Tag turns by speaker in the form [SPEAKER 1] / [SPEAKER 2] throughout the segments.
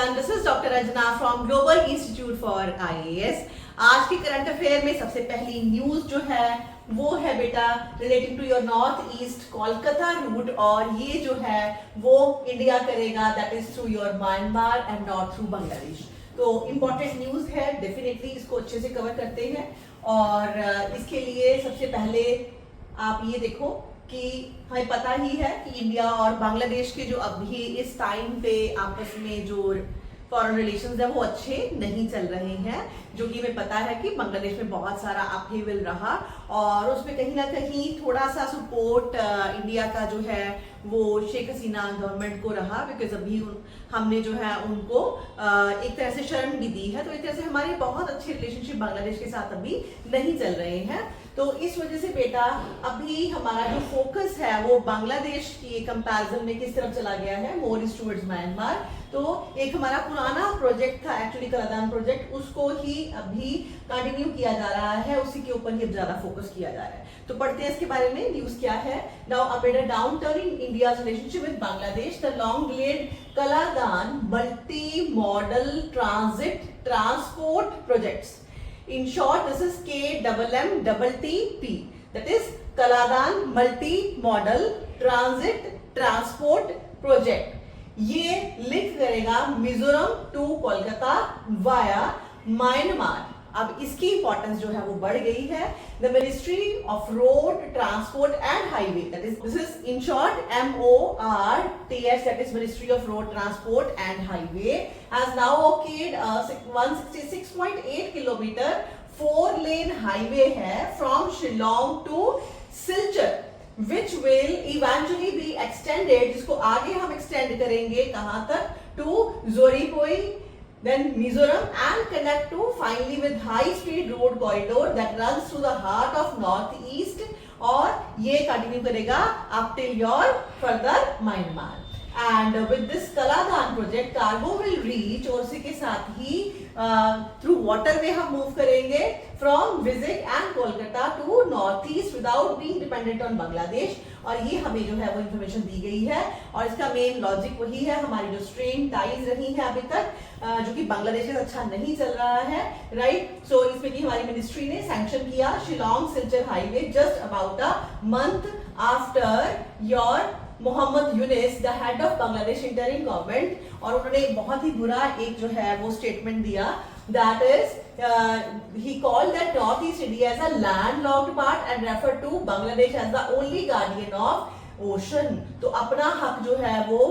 [SPEAKER 1] everyone, this is Dr. Rajana from Global Institute for IAS। आज के current affair में सबसे पहली न्यूज जो है वो है बेटा relating to your north east Kolkata route, और ये जो है वो इंडिया करेगा that is through your Myanmar and not through Bangladesh. तो इम्पोर्टेंट न्यूज है, डेफिनेटली इसको अच्छे से कवर करते हैं। और इसके लिए सबसे पहले आप ये देखो कि हमें पता ही है कि इंडिया और बांग्लादेश के जो अभी इस टाइम पे आपस में जो फॉरेन रिलेशंस है वो अच्छे नहीं चल रहे हैं, जो कि हमें पता है कि बांग्लादेश में बहुत सारा अपहीवल रहा और उसमें कहीं ना कहीं थोड़ा सा सपोर्ट इंडिया का जो है वो शेख हसीना गवर्नमेंट को रहा, बिकॉज अभी हमने जो है उनको एक तरह से शरण भी दी है। तो एक तरह से हमारे बहुत अच्छे रिलेशनशिप बांग्लादेश के साथ अभी नहीं चल रहे हैं। तो इस वजह से बेटा अभी हमारा जो फोकस है वो बांग्लादेश की कंपैरिजन में किस तरफ चला गया है, मोर इज टुवर्ड्स म्यांमार। तो एक हमारा पुराना प्रोजेक्ट था एक्चुअली कलादान प्रोजेक्ट, उसको ही अभी कंटिन्यू किया जा रहा है, उसी के ऊपर ही अब ज्यादा फोकस किया जा रहा है। तो पढ़ते हैं इसके बारे में न्यूज क्या है। Now amid a downturn in India's relationship with Bangladesh, the long delayed Kaladan multi modal transit transport projects, in short this is KMMTP, that is Kaladan Multi Model Transit Transport Project। ये लिंक करेगा Mizoram to Kolkata via Myanmar. अब इसकी importance जो है वो बढ़ गई है। The ministry of road transport and highway, that is this is in short MORTH, that is Ministry of Road Transport and Highway, has now okayed 166.8 kilometre 4-lane highway है from Shillong to Silchar, which will eventually be extended, जिसको आगे हम extend करेंगे कहां तक, to जोरीपोई, then Mizoram, and connect to finally with high speed road corridor that runs through the heart of northeast, और ये continue करेगा up till your further Myanmar। And with this Kaladan project cargo will reach, और इसी के साथ ही through waterway हम move करेंगे from Vizag and Kolkata to north east without being dependent on Bangladesh. और ये हमें जो है वो इन्फॉर्मेशन दी गई है, और इसका मेन लॉजिक वही है, हमारी जो स्ट्रेन टाइज रही है अभी तक जो कि बांग्लादेश से अच्छा नहीं चल रहा है, राइट। सो इसमें कि हमारी मिनिस्ट्री ने सैंक्शन किया Shillong Silchar highway just about a month after your Mohammad Yunus the head of Bangladesh interim government, और उन्होंने बहुत ही बुरा एक जो है वो स्टेटमेंट दिया, that is he called that Northeast India as a landlocked part and referred to Bangladesh as the only guardian of ocean। तो अपना हक जो है वो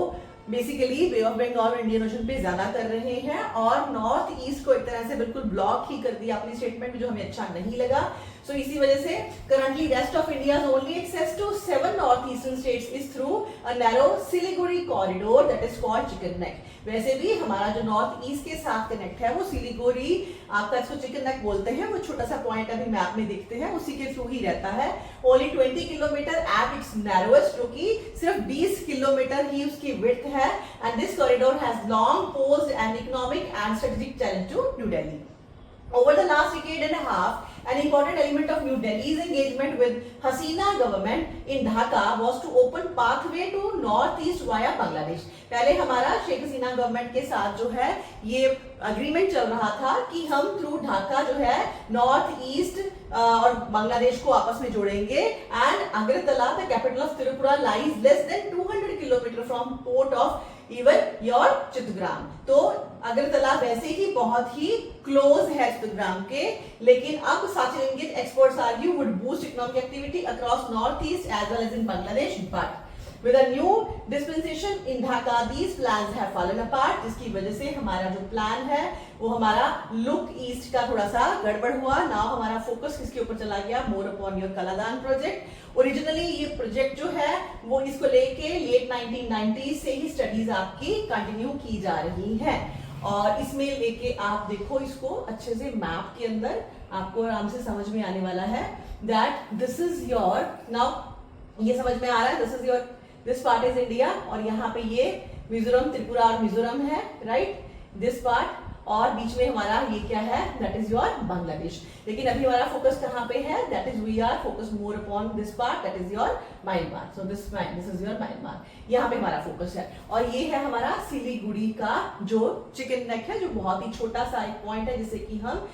[SPEAKER 1] बेसिकली बे ऑफ बंगाल और इंडियन ओशन पे ज्यादा कर रहे हैं, और नॉर्थ ईस्ट को एक तरह से बिल्कुल ब्लॉक ही कर दिया अपनी स्टेटमेंट में, जो हमें अच्छा नहीं लगा। सो इसी वजह से currently rest of India's only access to 7 north eastern states is through a narrow Siliguri corridor that is called chicken neck. वैसे भी हमारा जो नॉर्थ ईस्ट के साथ कनेक्ट है वो सिलीगुड़ी, आपका इसको चिकन नेक बोलते हैं, वो छोटा सा पॉइंट अभी मैप में देखते हैं, उसी के थ्रू ही रहता है। Only 20 kilometre at its narrowest, जो कि सिर्फ 20 किलोमीटर ही उसकी विड्थ है। And this corridor has long posed an economic and strategic challenge to New Delhi. Over the last decade and a half, an important element of New Delhi's engagement with Hasina government in Dhaka was to open pathway to northeast via Bangladesh। पहले हमारा Sheikh Hasina government के साथ जो है ये agreement चल रहा था कि हम थ्रू ढाका जो है नॉर्थ ईस्ट और बांग्लादेश को आपस में जोड़ेंगे। And Agartala the capital of Tripura lies less than 200 kilometre from port of even your Chattogram. तो अगरतला वैसे ही बहुत ही क्लोज है चित्तग्राम के, लेकिन अब such an engaged experts argue would boost economic activity across northeast as well as in Bangladesh, but with a new dispensation in Dhaka these plans have fallen apart, जिसकी वजह से हमारा जो प्लान है वो हमारा लुक ईस्ट का थोड़ा सा गड़बड़ हुआ। नाउ हमारा फोकस किसके ऊपर चला गया, मोर upon your Kaladan project. Originally ये प्रोजेक्ट जो है वो इसको लेके लेट 1990 से ही स्टडीज आपकी कंटिन्यू की जा रही है, और इसमें लेके आप देखो इसको अच्छे से मैप के अंदर आपको आराम से समझ में आने वाला है that this is your, now ये समझ में आ रहा है, this is your, this part is India, और यहाँ पे ये मिजोरम त्रिपुरा और मिजोरम है, राइट, दिस पार्ट, और बीच में हमारा ये क्या है, दैट इज योर बांग्लादेश। लेकिन अभी हमारा फोकस कहाँ पे है, that is we are focus more upon this part, that is your Myanmar. So this is your Myanmar, यहाँ पे हमारा फोकस है। और ये है हमारा सिलीगुड़ी का जो चिकन नेक है, जो बहुत ही छोटा सा एक पॉइंट है जिसे कि हम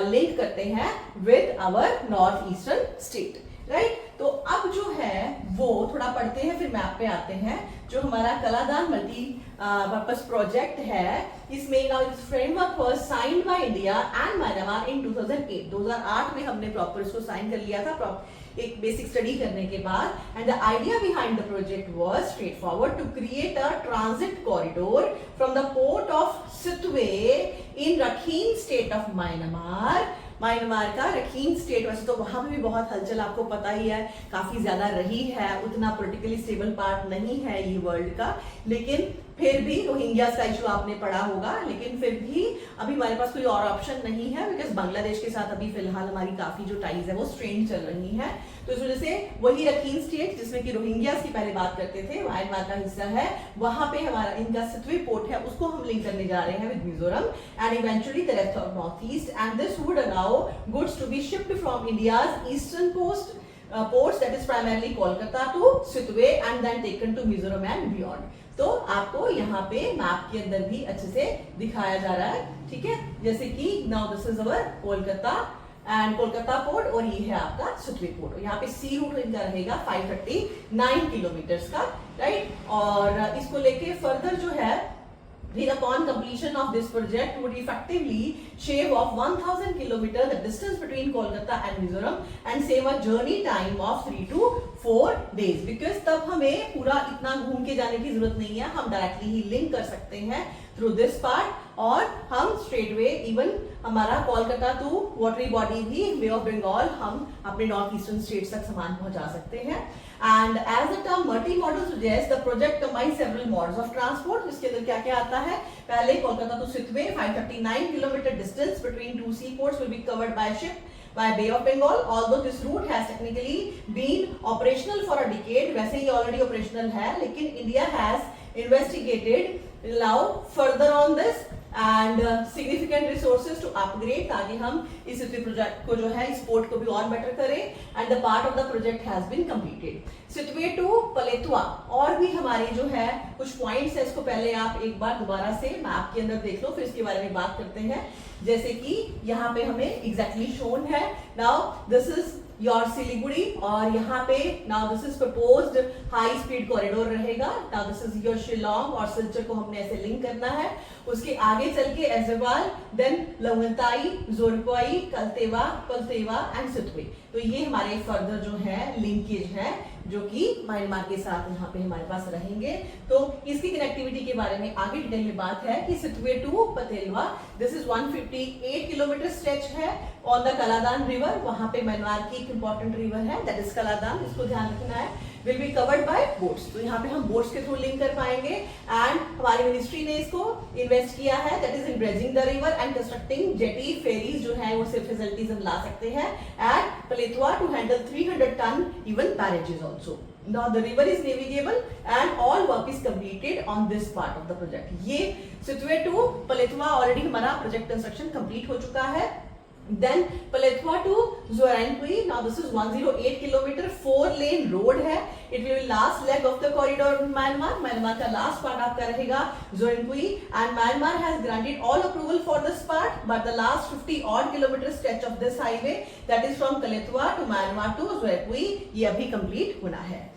[SPEAKER 1] लिंक करते हैं with our north eastern state, right. तो अब जो है वो थोड़ा पढ़ते हैं, फिर मैप पे आते हैं। जो हमारा कलादान मल्टी पर्पस प्रोजेक्ट है, इसमें framework was signed by India and Myanmar in 2008। 2008 में हमने प्रॉपर इसको साइन कर लिया था, एक बेसिक स्टडी करने के बाद। And the idea behind the project was straightforward to create a transit corridor from the port of Sittwe in Rakhine state of Myanmar. Myanmar का रखीन स्टेट, वैसे तो वहां पे भी बहुत हलचल आपको पता ही है, काफी ज्यादा रही है, उतना पोलिटिकली स्टेबल पार्ट नहीं है ये वर्ल्ड का, लेकिन फिर भी रोहिंग्या का इशू आपने पढ़ा होगा, लेकिन फिर भी अभी हमारे पास कोई और ऑप्शन नहीं है, बिकॉज बांग्लादेश के साथ अभी फिलहाल हमारी काफी जो टाइज है वो स्ट्रेन चल रही है। तो इस वजह से वही रखीन स्टेट जिसमें कि रोहिंग्या की पहले बात करते थे, म्यांमार का हिस्सा है, वहां पे हमारा इनका सितवे पोर्ट है, उसको हम लिंक करने जा रहे हैं with Mizoram and eventually the rest of north east. And this would allow goods to be shipped from India's eastern ports, that is primarily Kolkata to Sitwe and then taken to Mizoram and beyond. तो आपको यहाँ पे map के अंदर भी अच्छे से दिखाया जा रहा है, ठीक है। जैसे कि now this is our Kolkata and Kolkata port, और ये है आपका सितवे पोर्ट। यहाँ पे सी रूट इनका रहेगा 539 किलोमीटर का, राइट। और इसको लेके फर्दर जो है, then upon completion of this project would effectively shave off 1000 kilometers the distance between Kolkata and Mizoram and save a journey time of 3 to 4 days, because तब हमें पूरा इतना घूम के जाने की जरूरत नहीं है, हम डायरेक्टली ही लिंक कर सकते हैं थ्रू दिस पार्ट, और हम स्ट्रेट वे इवन हमारा कोलकाता टू वाटरी बॉडी भी बे ऑफ बंगाल हम अपने नॉर्थ ईस्टर्न स्टेट्स तक सामान पहुंचा सकते हैं। And as the term multi modal suggest the project combine several modes of transport. इसके अंदर क्या क्या आता है, पहले Kolkata to Sittwe 539 kilometre distance between two sea ports will be covered by ship by Bay of Bengal, although this route has technically been operational for a decade, वैसे ही already operational है, लेकिन India has investigated now further on this and significant resources to upgrade, ताकि हम इस project को जो है, इस पोर्ट को भी और बेटर करें, and the part of the project has been completed. Sittwe to Paletwa और भी हमारे जो है कुछ पॉइंट्स है, इसको पहले आप एक बार दोबारा से मैप के अंदर देख लो, फिर इसके बारे में बात करते हैं। जैसे कि यहाँ पे हमें एग्जैक्टली शोन है, now this is your Siliguri, और यहाँ पे now this is proposed high speed corridor रहेगा। Now this is your Shillong, और सिलचर को हमने ऐसे लिंक करना है। उसके आगे चल के एजवाल, देन लवंताई, जोरपाई, पलतेवा एंड सितवे। तो ये हमारे फर्दर जो है लिंकेज है, जो कि म्यांमार के साथ यहाँ पे हमारे पास रहेंगे। तो इसकी कनेक्टिविटी के बारे में आगे डिटेल में बात है कि सितवे टू पतेलवा, दिस इज 158 किलोमीटर स्ट्रेच है ऑन द कलादान रिवर। वहां पे म्यांमार की एक इंपॉर्टेंट रिवर है, दैट इज कलादान, इसको ध्यान रखना है। Will be covered by boats, तो यहाँ पे हम बोट्स के थ्रू लिंक कर पाएंगे। एंड हमारी मिनिस्ट्री ने इसको इन्वेस्ट किया है, that is in dredging the river and constructing jetty ferries जो है वो सिर्फ फैसिलिटीज हम ला सकते हैं at Paletwa to handle 300 ton even barrages also. Now the river is navigable and all work is completed on this part of the project. ये Sittwe to पलेतवा already हमारा प्रोजेक्ट कंस्ट्रक्शन कंप्लीट हो चुका है। Then Paletwa to Zorainpui, now this is 108 kilometer 4-lane road है। It will be last leg of the corridor in Myanmar. Myanmar का last part आपका रहेगा Zorainpui, and Myanmar has granted all approval for this part, but the last 50 odd kilometer stretch of this highway, that is from Paletwa to Myanmar to Zorainpui, ये अभी complete होना है।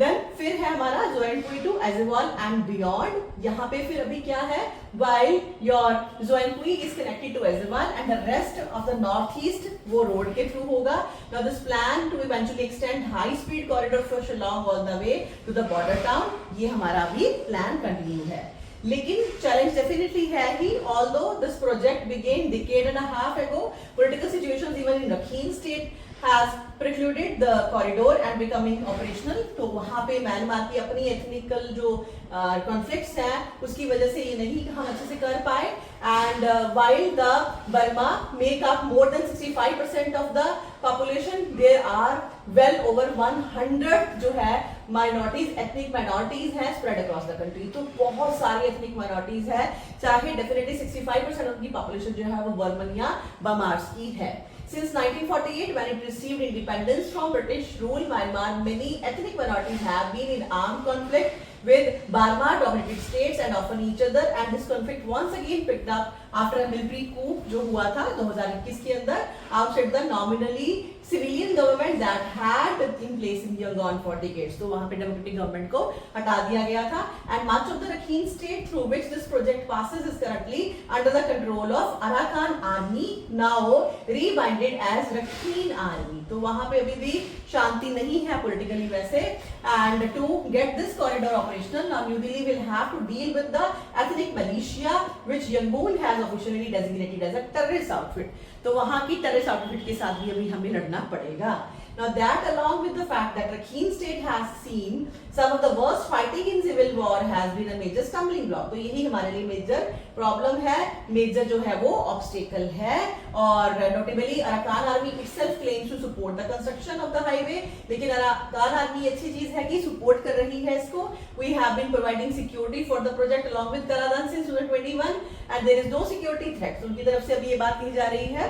[SPEAKER 1] Then फिर है हमारा जोइनपुई to Aizawl and beyond. यहाँ पे फिर अभी क्या है, while your जोइनपुई is connected to Aizawl and the rest of the north east वो रोड के थ्रू होगा। Now this plan to eventually extend high speed corridor for Shillong all the way to the border town, ये हमारा अभी plan continue है। लेकिन challenge definitely है ही, although this project began decade and a half ago, political situations even in Rakhine state has precluded the corridor and becoming operational। तो वहाँ पे Myanmar की अपनी एथनिकल जो कॉन्फ्लिक्ट्स हैं उसकी वजह से ये नहीं हम अच्छे से कर पाए। and while the Burma make up more than 65% of the population, there are well over 100 जो है minorities, ethnic minorities हैं spread across the country. तो बहुत सारी ethnic minorities है, चाहे definitely 65% उनकी population जो है वो बर्मन या बमार्स की है. Since 1948, when it received independence from British rule, Myanmar, many ethnic minorities have been in armed conflict with Burma-dominated states and often each other, and this conflict once again picked up after a military coup जो हुआ था 2021 के अंदर outside the nominally civilian government that had been in place in Yangon for decades. तो वहाँ पे democratic government को हटा दिया गया था, and much of the Rakhine state through which this project passes is currently under the control of Arakan Army, now rebranded as Rakhine Army. तो वहाँ पे अभी भी शांति नहीं है politically वैसे, and to get this corridor operational, now New Delhi will have to deal with the ethnic militia which Yangon has officially designated as a terrorist outfit. तो वहाँ की टेररिस्ट आउटफिट के साथ भी अभी हमें लड़ना पड़ेगा. Now that along with the fact that Rakhine state has seen some of the worst fighting in civil war has been a major stumbling block. तो यही हमारे लिए मेजर प्रॉब्लम है, मेजर जो है वो ऑब्स्टेकल है. और notably Arakan army itself claims to support the construction of the highway, लेकिन अराकान आर्मी अच्छी चीज है कि सपोर्ट कर रही है इसको. We have been providing security for the project along with Kaladan since 2021 and there is no security threat. उनकी तरफ से अभी ये बात कही जा रही है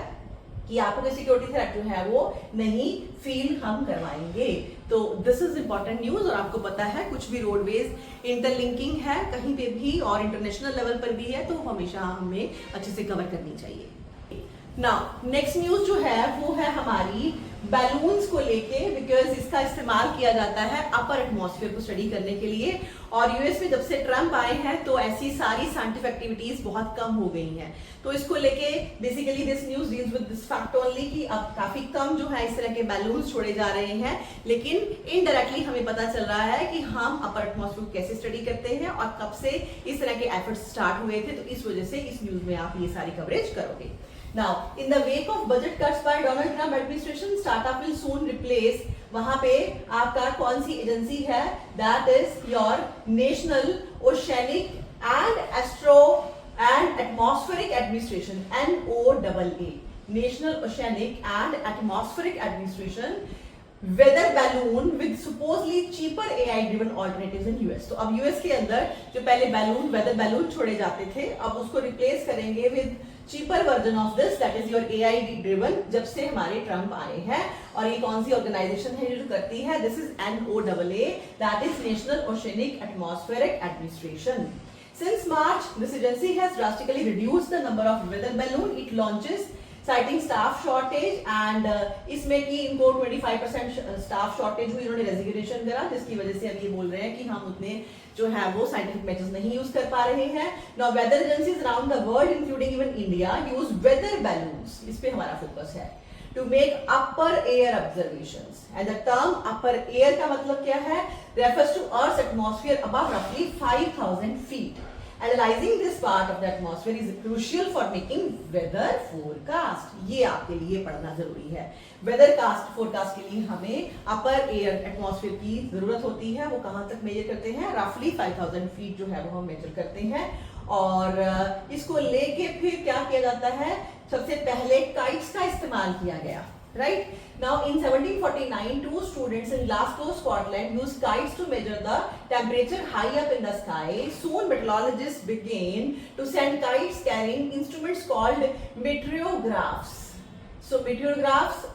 [SPEAKER 1] कि आपको कोई सिक्योरिटी थ्रेट जो है वो नहीं फील हम करवाएंगे. तो दिस इज इंपॉर्टेंट न्यूज. और आपको पता है कुछ भी रोडवेज इंटरलिंकिंग है कहीं पे भी और इंटरनेशनल लेवल पर भी है तो हमेशा हमें अच्छे से कवर करनी चाहिए. नाउ नेक्स्ट न्यूज जो है वो है हमारी बैलून्स को लेके, बिकॉज इसका इस्तेमाल किया जाता है अपर एटमॉस्फेयर को स्टडी करने के लिए. और यूएस में जब से ट्रम्प आए हैं तो ऐसी सारी साइंटिफिक एक्टिविटीज बहुत कम हो गई हैं. तो इसको लेके basically this news deals with this fact only कि अब काफी कम जो है इस तरह के बैलून्स छोड़े जा रहे हैं, लेकिन इनडायरेक्टली हमें पता चल रहा है कि हम अपर एटमॉस्फेयर को कैसे स्टडी करते हैं और कब से इस तरह के एफर्ट्स स्टार्ट हुए थे. तो इस वजह से इस न्यूज में आप ये सारी कवरेज करोगे. Now, in the wake of budget cuts by Donald Trump administration, startup will soon replace. वहाँ पे आपका कौन सी एजेंसी है? That is your National Oceanic and Astro and Atmospheric Administration (NOAA). National Oceanic and Atmospheric Administration. Weather balloon with supposedly cheaper AI driven alternatives in US. तो अब US के अंदर जो पहले बैलून वेदर बैलून छोड़े जाते थे अब उसको रिप्लेस करेंगे with cheaper version of this that is your AI driven, जब से हमारे ट्रम्प आए हैं. और ये कौन सी ऑर्गेनाइजेशन है जो करती है? This is NOAA, that is national oceanic atmospheric administration. Since March, this agency has drastically reduced the number of weather balloon it launches, citing staff shortage and इसमें कि इनको 25% staff shortage हुई, इन्होंने रेजिग्नेशन करा जिसकी वजह से अब ये बोल रहे हैं कि हम उतने जो है वो साइंटिफिक मेजर्स नहीं यूज कर पा रहे हैं. Now weather agencies around the world including even India use weather balloons, इस पे हमारा फोकस है, to make upper air observations. And the term upper air का मतलब क्या है? Refers to Earth's atmosphere above roughly 5,000 feet. Analyzing this part of the atmosphere is crucial for making weather forecast. ये आपके लिए पढ़ना जरूरी है. वेदर कास्ट फोरकास्ट के लिए हमें अपर एयर एटमॉस्फेयर की जरूरत होती है. वो कहाँ तक मेजर करते हैं? रफली 5000 फीट जो है वो हम मेजर करते हैं. और इसको लेके फिर क्या किया जाता है? सबसे पहले काइट्स का इस्तेमाल किया गया. Right? Now in 1749, two students in Glasgow, Scotland used kites to measure the temperature high up in the sky. Soon meteorologists began to send kites carrying instruments called meteorographs. So meteorographs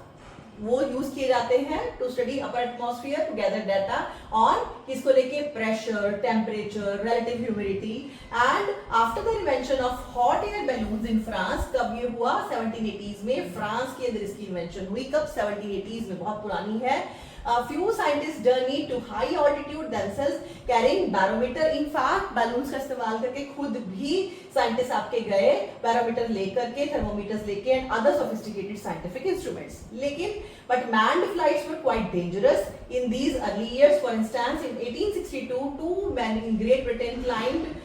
[SPEAKER 1] वो use किए जाते हैं to study upper atmosphere to gather data on किसको लेके? Pressure, temperature, relative humidity. And after the invention of hot air balloons in France, कब ये हुआ? 1780s में फ्रांस के अंदर इसकी इन्वेंशन हुई. कब? 1780s में, बहुत पुरानी है. A few scientists journeyed to high altitude themselves carrying barometer. In fact, balloons का इस्तेमाल करके खुद भी साइंटिस्ट आपके गए बैरोमीटर लेकर के, थर्मोमीटर्स लेके and other sophisticated scientific instruments. लेकिन but manned flights were quite dangerous in these early years. For instance, in 1862, two men in Great Britain climbed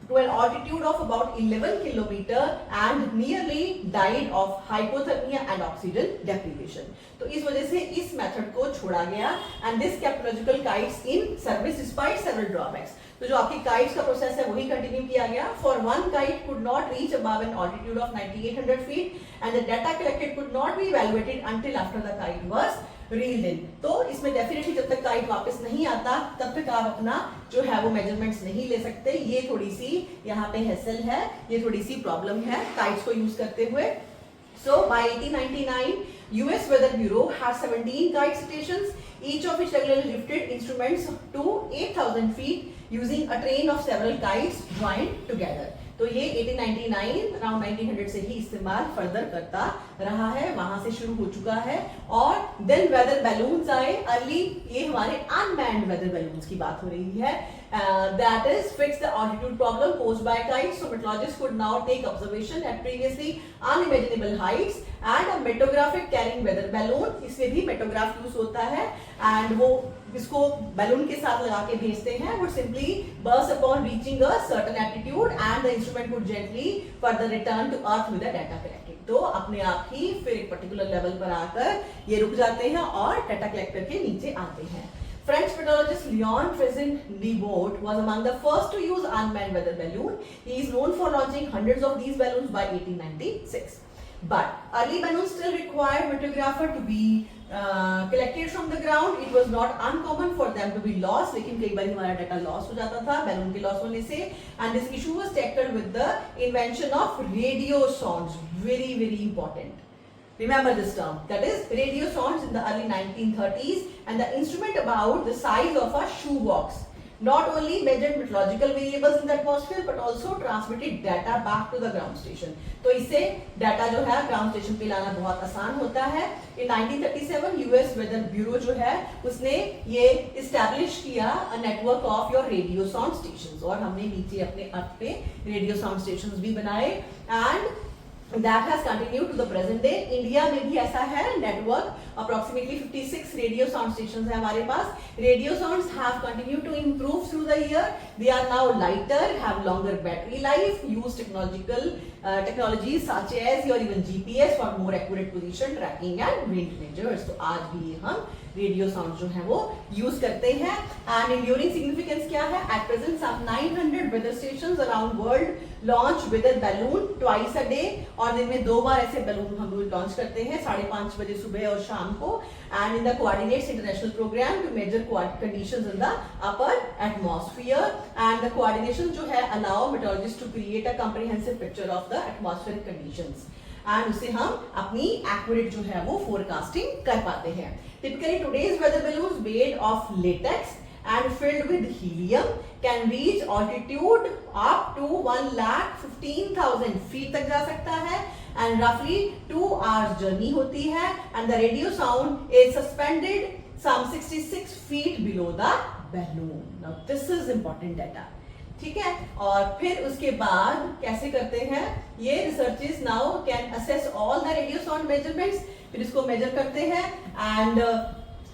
[SPEAKER 1] to an altitude of about 11 kilometer and nearly died of hypothermia and oxygen deprivation. तो इस वजह से इस method को छोड़ा गया and this kept logical kites in service despite several drawbacks. तो जो आपकी काइट्स का प्रोसेस है वही कंटिन्यू किया गया. For one kite could not reach above an altitude of 9800 feet and the data collected could not be evaluated until after the kite was reeled in. तो इसमें डेफिनेटली जब तक काइट वापस नहीं आता तब तक आप अपना जो है वो मेजरमेंट्स नहीं ले सकते. ये थोड़ी सी यहाँ पे हैसल है, ये थोड़ी सी प्रॉब्लम है काइट्स को यूज करते हुए. So by 1899, US Weather Bureau had 17 kite stations, each of which regularly lifted instruments to 8,000 feet using a train of several kites joined together. तो ये 1899 अराउंड 1900 से ही इस्तेमाल फर्दर करता रहा है, वहां से शुरू हो चुका है. और देन वेदर बैलून्स आए अर्ली. ये हमारे अनमैन्ड वेदर बैलून्स की बात हो रही है. That is fix the altitude problem posed by kites. So meteorologists could now take observation at previously unimaginable heights and a meteorographic carrying weather balloon. इसमें भी मेटोग्राफ यूज होता है एंड वो इसको बैलून के साथ लगा के भेजते हैं. would simply burst upon reaching a certain altitude and the instrument would gently further return to earth with the data collected. तो अपने आप ही फिर एक पर्टिकुलर लेवल पर आकर ये रुक जाते हैं और डाटा कलेक्ट करके नीचे आते हैं. French meteorologist Leon Trezin-Libaud was among the first to use unmanned weather balloon. He is known for launching hundreds of these balloons by 1896. But early balloons still required meteorographer to be collected from the ground. It was not uncommon for them to be lost. लेकिन कई बार हमारा data loss हो जाता था balloon के loss होने से. And this issue was tackled with the invention of radio sondes. Very very important. Remember this term, that is radio sondes in the early 1930s, and the instrument about the size of a shoebox not only measured meteorological variables in the atmosphere but also transmitted data back to the ground station. तो इससे data जो है ground station पे लाना बहुत आसान होता है. In 1937 US Weather Bureau जो है उसने ये इस्टेब्लिश किया a network of your radio sound stations. और हमने नीचे अपने अर्थ पे रेडियो साउंड स्टेशंस भी बनाए and that has continued to the present day. India में भी ऐसा है network. approximately 56 radio sound stations है हमारे पास. Radio sounds have continued to improve through the year. They are now lighter, have longer battery life, use technologies such as your even GPS for more accurate position tracking and wind measures. तो आज भी हम radio sound जो है वो use करते हैं. And enduring significance क्या है? At present some 900 weather stations around world launch weather balloon twice a day. और दिन में 2 बार ऐसे बैलून हम लोग लॉन्च करते हैं 5:30 बजे सुबह और शाम को. And in the coordinates international programme to measure conditions in the upper atmosphere. And the coordination जो है allow meteorologist to create a comprehensive picture of the atmospheric conditions. And उससे हम अपनी एक्यूरेट जो है वो फोरकास्टिंग कर पाते हैं. Typically today's weather balloons made of latex and filled with helium can reach altitude up to 1,15,000 feet तक जा सकता है and roughly 2 hours journey होती है and the radio sound is suspended some 66 feet below the balloon. Now this is important data. ठीक है. और फिर उसके बाद कैसे करते हैं ये researches now can assess all the radio sound measurements. फिर इसको मेजर करते हैं and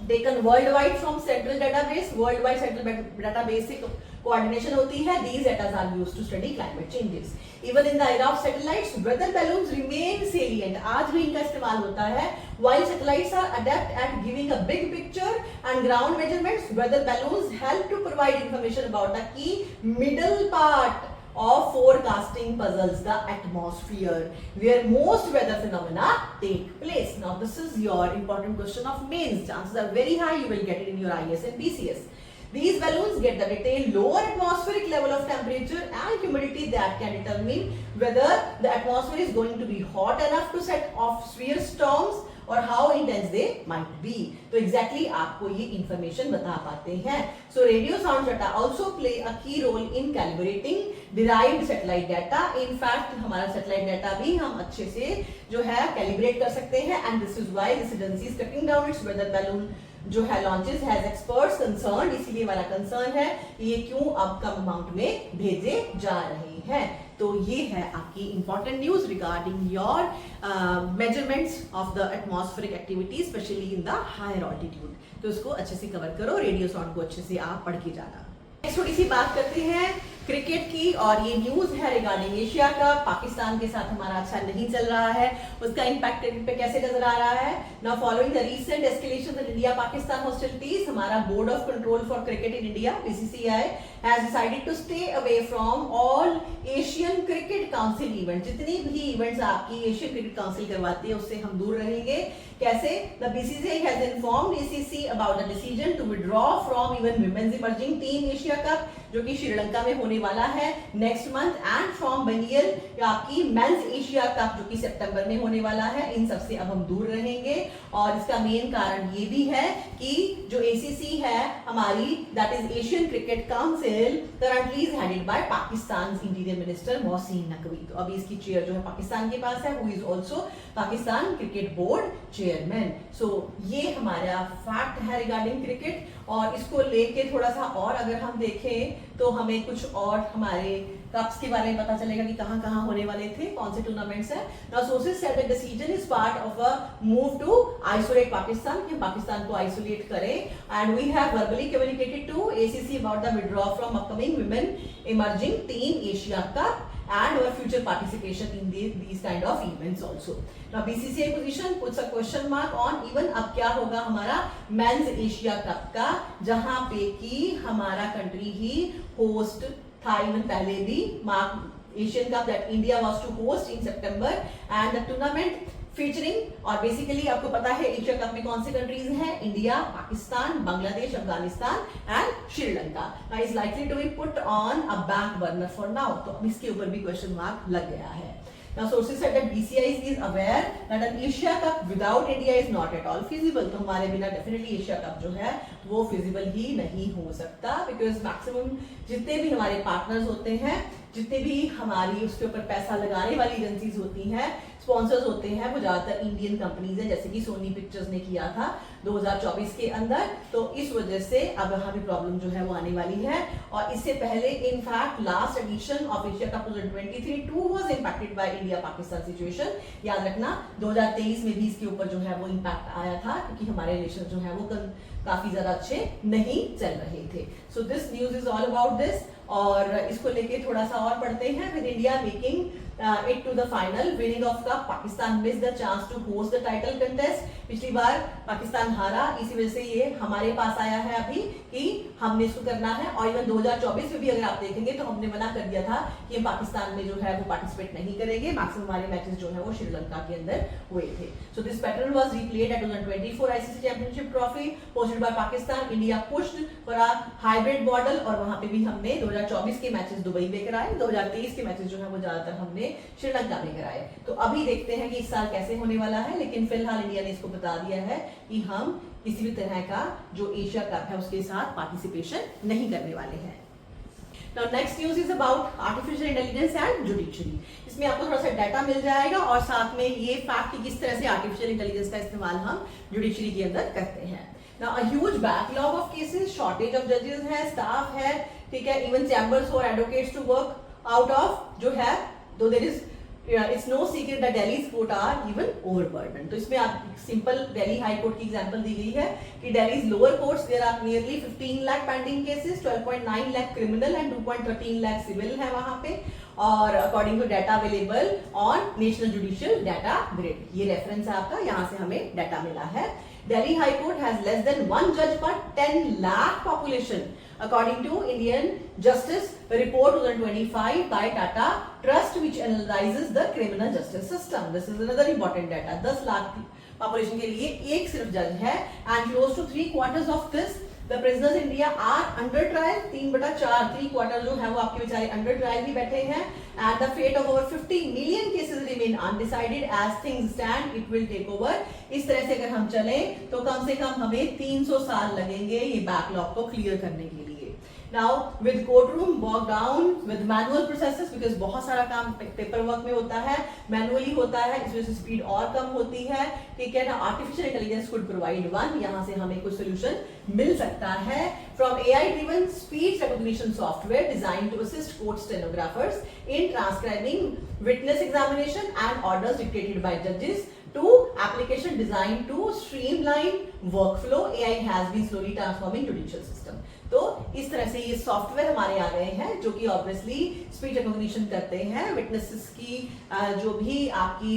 [SPEAKER 1] taken worldwide from central database. Worldwide central database से coordination होती है. These data are used to study climate changes. Even in the era of satellites, weather balloons remain salient. आज भी इनका इस्तेमाल होता है. While satellites are adept at giving a big picture and ground measurements, weather balloons help to provide information about the key middle part of forecasting puzzles, the atmosphere, where most weather phenomena take place. Now this is your important question of mains. Chances are very high you will get it in your IS and BCS. These balloons get the detailed lower atmospheric level of temperature and humidity that can determine whether the atmosphere is going to be hot enough to set off severe storms और how intense they might be. तो exactly आपको ये information बता पाते हैं. So radio sound data also play a key role in calibrating derived satellite data. In fact हमारा satellite data भी हम अच्छे से जो है calibrate कर सकते हैं and this is why this agency is cutting down its weather balloon जो है लॉन्चेस हैज एक्सपर्ट्स कंसर्न. इसीलिए हमारा कंसर्न है ये क्यों अब कम अमाउंट में भेजे जा रहे हैं. तो ये है आपकी important news regarding your measurements of the atmospheric activity specially in the higher altitude. तो इसको अच्छे से कवर करो. रेडियो साउंड को अच्छे से आप पढ़ के जाना. नेक्स्ट थोड़ी सी बात करते हैं क्रिकेट की, और ये न्यूज है रिगार्डिंग एशिया कप। पाकिस्तान के साथ हमारा अच्छा नहीं चल रहा है, उसका इंपैक्ट क्रिकेट पे कैसे नजर आ रहा है। Now following the recent escalation in India Pakistan hostilities, हमारा board of control for cricket in India BCCI has decided to stay away from all Asian cricket council event. जितनी भी इवेंट्स आपकी एशियन क्रिकेट काउंसिल करवाती है उससे हम दूर रहेंगे। कैसे? The BCCI has informed ACC about the decision to withdraw from even women's emerging team Asia cup, जो कि श्रीलंका में होने वाला है नेक्स्ट मंथ, एंड फ्रॉम बनियल आपकी मेंस एशिया कप जो कि सितंबर में होने वाला है। इन सबसे अब हम दूर रहेंगे, और इसका मेन कारण ये भी है कि जो एसीसी है हमारी, that is Asian cricket council, currently is headed by Pakistan interior minister Mohsin Naqvi. तो अभी इसकी चेयर जो है पाकिस्तान के पास है, who is also Pakistan cricket board chairman. So ये हमारा फैक्ट है रिगार्डिंग क्रिकेट, और इसको लेके थोड़ा सा और अगर हम देखें तो हमें कुछ और हमारे कप्स के बारे में पता चलेगा कि कहां कहां होने वाले थे, कौन से टूर्नामेंट्स हैं। Now sources said that decision is part of a move to isolate Pakistan, कि पाकिस्तान को आइसोलेट करें, and we have verbally communicated to ACC about the withdraw from upcoming women emerging team Asia cup and our future participation in these kind of events also. Now BCCI position puts a question mark on even अब क्या होगा हमारा men's Asia Cup का, जहां पे कि हमारा country ही host था इवन पहले भी Asian Cup that India was to host in September, and the tournament featuring, और बेसिकली आपको पता है एशिया कप में कौन सी कंट्रीज हैं, India, Pakistan, Bangladesh, Afghanistan and Sri Lanka. Is likely to be put on a back burner for now, तो अब इसके ऊपर भी क्वेश्चन मार्क लग गया है। Now sources said that BCCI is aware that an Asia Cup without India is not at all feasible. तो हमारे बिना डेफिनेटली एशिया कप जो है वो फिजिबल ही नहीं हो सकता, बिकॉज मैक्सिमम जितने भी हमारे पार्टनर्स होते हैं, जितने भी हमारी उसके ऊपर पैसा लगाने वाली एजेंसीज होती हैं, स्पॉन्सर्स होते हैं, वो ज्यादातर इंडियन कंपनीज हैं, जैसे कि सोनी पिक्चर्स ने किया था 2024 के अंदर। तो इस वजह से अब हमें प्रॉब्लम जो है वो आने वाली है, और इससे पहले in fact last edition of Asia cup 2023 too was impacted by India Pakistan situation. याद रखना 2023 में भी इसके ऊपर जो है वो इंपैक्ट आया था, क्योंकि हमारे रिलेशन जो है वो काफी ज्यादा अच्छे नहीं चल रहे थे। So this news is all about this, और इसको लेके थोड़ा सा और पढ़ते हैं। With India making it to the final winning of cup, Pakistan missed the chance to host the title contest। पिछली बार पाकिस्तान हारा, इसी वजह से ये हमारे पास आया है अभी कि हमने इसको करना है। और इवन 2024 में भी अगर आप देखेंगे तो हमने मना कर दिया था कि हम पाकिस्तान में जो है वो पार्टिसिपेट नहीं करेंगे। मैक्सिमम हमारे मैचेस जो है वो श्रीलंका के अंदर हुए थे। So this pattern was replayed at 2024 ICC championship trophy hosted by Pakistan. India pushed for a hybrid model, और वहां पे भी हमने 2024 के मैचेस दुबई में कराए, 2023 के मैचेस जो है वो ज्यादातर हमने श्रीलंका में कराए। तो अभी देखते हैं कि इस साल कैसे होने वाला है, लेकिन फिलहाल इंडिया ने इसको बता दिया है कि हम किसी भी तरह का जो एशिया कप है उसके साथ पार्टिसिपेशन नहीं करने वाले हैं। Now next news is about artificial intelligence and judiciary। इसमें आपको थोड़ा सा डाटा मिल जाएगा, और साथ में ये फैक्ट कि किस तरह से आर्टिफिशियल इंटेलिजेंस का इस्तेमाल हम जुडिशरी के अंदर करते हैं। Now a huge backlog of cases, shortage of judges है, staff है, ठीक है, even chambers for advocates to work out of जो है, though there is it's no secret that Delhi's court are even overburdened। तो इसमें आप सिंपल दिल्ली हाई कोर्ट की एग्जांपल दी गई है कि Delhi's lower courts there are nearly 15 lakh pending cases, 12.9 lakh criminal and 2.13 lakh civil है वहां पे, और according to data available on national judicial data grid, ये रेफरेंस है आपका, यहाँ से हमें डाटा मिला है। Delhi High Court has less than one judge per 10 lakh population, according to Indian Justice Report 2025 by Tata Trust, which analyzes the criminal justice system. This is another important data. 10 lakh population के लिए एक सिर्फ जज है, and close to 3/4 of this the prisoners in India are under trial। 3/4 3/4 जो है वो आपके बेचारे अंडर ट्रायल ही बैठे हैं, and the fate of over 50 million cases remain undecided as things stand, it will take over। इस तरह से अगर हम चलें तो कम से कम हमें 300 साल लगेंगे ये बैकलॉग को क्लियर करने के लिए। Now with courtroom bogged down with manual processes, because बहुत सारा काम पेपर वर्क में होता है, मैनुअली होता है, इस वजह से स्पीड और कम होती है, ठीक है ना। Artificial intelligence could provide one, यहाँ से हमें कुछ सोल्यूशन मिल सकता है। From AI driven speech recognition software designed to assist court stenographers in transcribing witness examination and orders dictated by judges to application designed to streamline workflow, AI has been slowly transforming judicial system. तो इस तरह से ये software हमारे आ गए हैं जो कि ऑब्वियसली स्पीच रिकॉग्निशन करते हैं, विटनेसेस की जो भी आपकी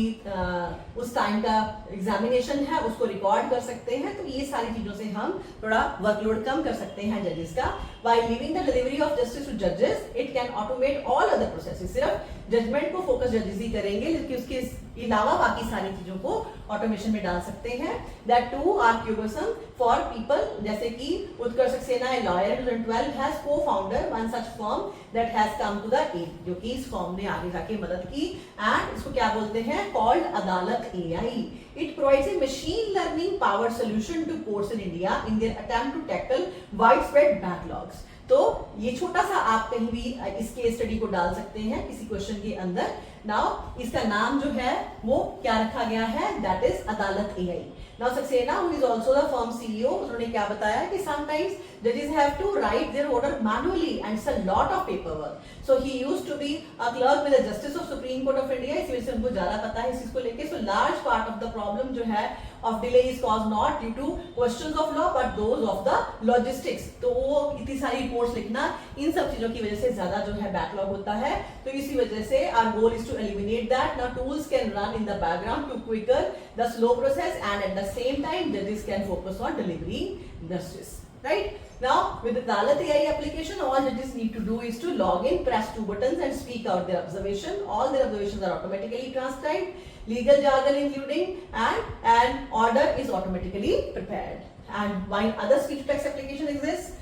[SPEAKER 1] उस टाइम का एग्जामिनेशन है उसको रिकॉर्ड कर सकते हैं। तो ये सारी चीजों से हम थोड़ा वर्कलोड कम कर सकते हैं जजेस का। By leaving the delivery of justice to जजेस it can automate all other processes. सिर्फ जजमेंट को फोकस जजेस ही करेंगे, लेकिन उसके अलावा बाकी सारी चीजों को ऑटोमेशन में डाल सकते हैं। That too are cumbersome for people, जैसे कि Utkarsh Saxena a lawyer 2012 has co-founder one such firm that has come to the aid, जो कि इस फर्म ने आगे जाके मदद की। एंड इसको क्या बोलते हैं, called Adalat AI. It provides a machine learning powered solution to courts in India in their attempt to tackle widespread backlogs. तो ये छोटा सा आप कहीं भी इस केस स्टडी को डाल सकते हैं किसी क्वेश्चन के अंदर। नाउ इसका नाम जो है वो क्या रखा गया है, दैट इज अदालत AI. Now Saxena, who is also the firm CEO, उन्होंने क्या बताया कि sometimes judges have to write their order manually and it's a lot of paperwork. So he used to be a clerk with the Justice of Supreme Court of India, इसी वजह से उनको ज्यादा पता है इस चीज को लेके। So large part of the problem जो है of delay is caused not due to questions of law but those of the logistics. तो वो इतनी सारी रिपोर्ट्स लिखना, इन सब चीजों की वजह से ज्यादा जो है बैकलॉग होता है। तो इसी वजह से our goal is to eliminate that. Now tools can run in the background to quicker the slow process and at the same time judges can focus on delivering justice, right? Now with the Adalat AI application, all judges need to do is to log in, press two buttons and speak out their observation. All their observations are automatically transcribed, legal jargon including, and an order is automatically prepared. And while other speech to text application exists,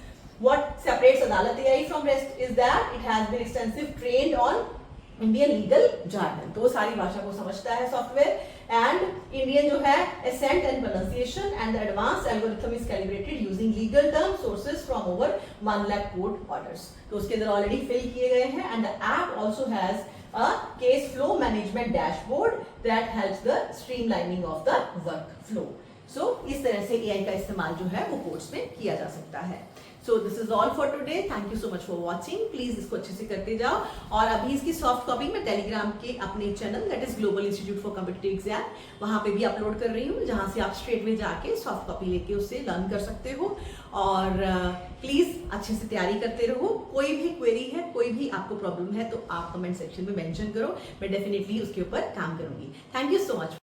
[SPEAKER 1] what separates Adalat AI from rest is that it has been extensive trained on Indian legal jargon. तो वो सारी भाषा को समझता है software. And Indian जो है accent and pronunciation and the advance algorithm is calibrated using legal term sources from over 1 lakh court orders. तो उसके अंदर ऑलरेडी फिल किए गए हैं। And the app also has a case flow management dashboard that helps the streamlining of the work flow. So इस तरह से AI का इस्तेमाल जो है वो कोर्ट्स में किया जा सकता है। सो this is all for today. Thank you so much for watching. Please इसको अच्छे से करते जाओ। और अभी इसकी सॉफ्ट कॉपी मैं टेलीग्राम के अपने channel that is global institute for competitive exam वहां पे भी अपलोड कर रही हूँ, जहां से आप स्ट्रेट में जाके सॉफ्ट कॉपी लेके उससे लर्न कर सकते हो। और प्लीज अच्छे से तैयारी करते रहो। कोई भी क्वेरी है, कोई भी आपको प्रॉब्लम है तो आप कमेंट सेक्शन में मेंशन करो, मैं डेफिनेटली उसके ऊपर काम करूंगी। Thank you so much.